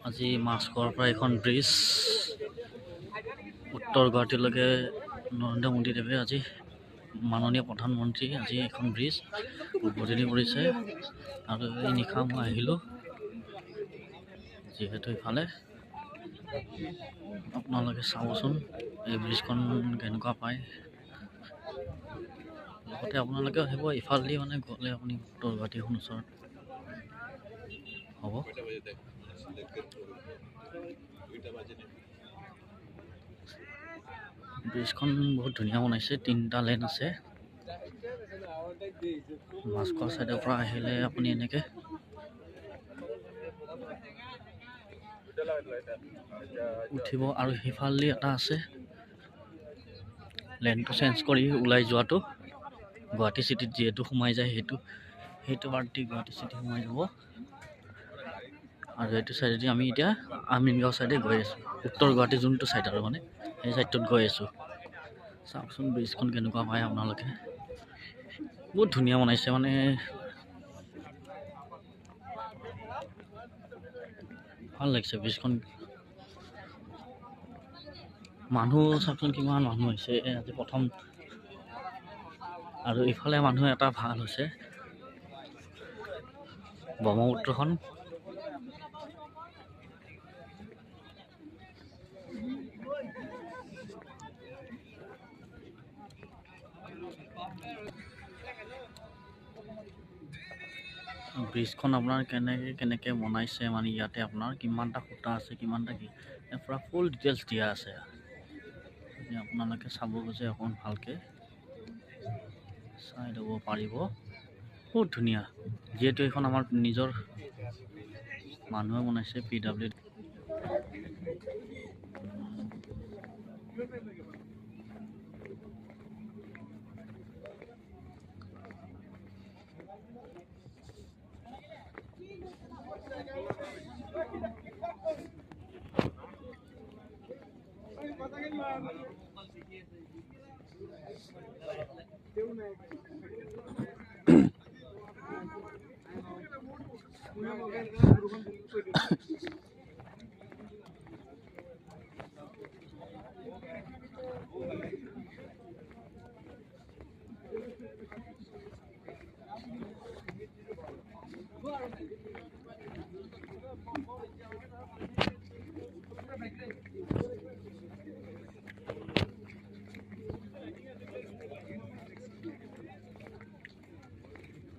আজি মাস্কৰ পৰা এখন ব্ৰিজ উত্তৰ গুৱাহাটীলৈকে নৰেন্দ্ৰ মোদীদেৱে আজি মাননীয় প্ৰধানমন্ত্ৰী আজি এখন ব্ৰিজ উদ্বোধনী কৰিছে। আৰু এই নিশা মই আহিলোঁ যিহেতু ইফালে আপোনালোকে চাবচোন এই ব্ৰিজখন কেনেকুৱা পায়। লগতে আপোনালোকে আহিব ইফালেদি মানে গ'লে আপুনি উত্তৰ গুৱাহাটীখন ওচৰত হ'ব। ব্ৰিজখন বহুত ধুনীয়া বনাইছে, 3টা লেন আছে। মাস্কৰ চাইডৰ পৰা আহিলে আপুনি এনেকে উঠিব আৰু সিফালেদি এটা আছে লেনটো চেঞ্জ কৰি ওলাই যোৱাটো গুৱাহাটী চিটিত যিহেতু সোমাই যায় সেইটো পাৰ্টি গুৱাহাটী চিটি সোমাই যাব। আৰু এইটো চাইডেদি আমি এতিয়া আমিনগাঁও চাইডে গৈ আছোঁ, উত্তৰ গুৱাহাটী যোনটো চাইড আৰু মানে সেই চাইডটোত গৈ আছোঁ। চাওকচোন ব্ৰিজখন কেনেকুৱা পায় আপোনালোকে, বহুত ধুনীয়া বনাইছে মানে ভাল লাগিছে ব্ৰিজখন। মানুহ চাওকচোন কিমান মানুহ হৈছে আজি প্ৰথম। আৰু ইফালে মানুহ এটা ভাল হৈছে ব্ৰহ্মপুত্ৰখন ব্ৰিজখন আপোনাৰ কেনেকে বনাইছে মানে ইয়াতে আপোনাৰ কিমানটা খুঁটা আছে কিমানটা কি পুৰা ফুল ডিটেইলছ দিয়া আছে। আপোনালোকে চাব খোজে অকণ ভালকে চাই ল'ব পাৰিব। বহুত ধুনীয়া, যিহেতু এইখন আমাৰ নিজৰ মানুহে বনাইছে PWD।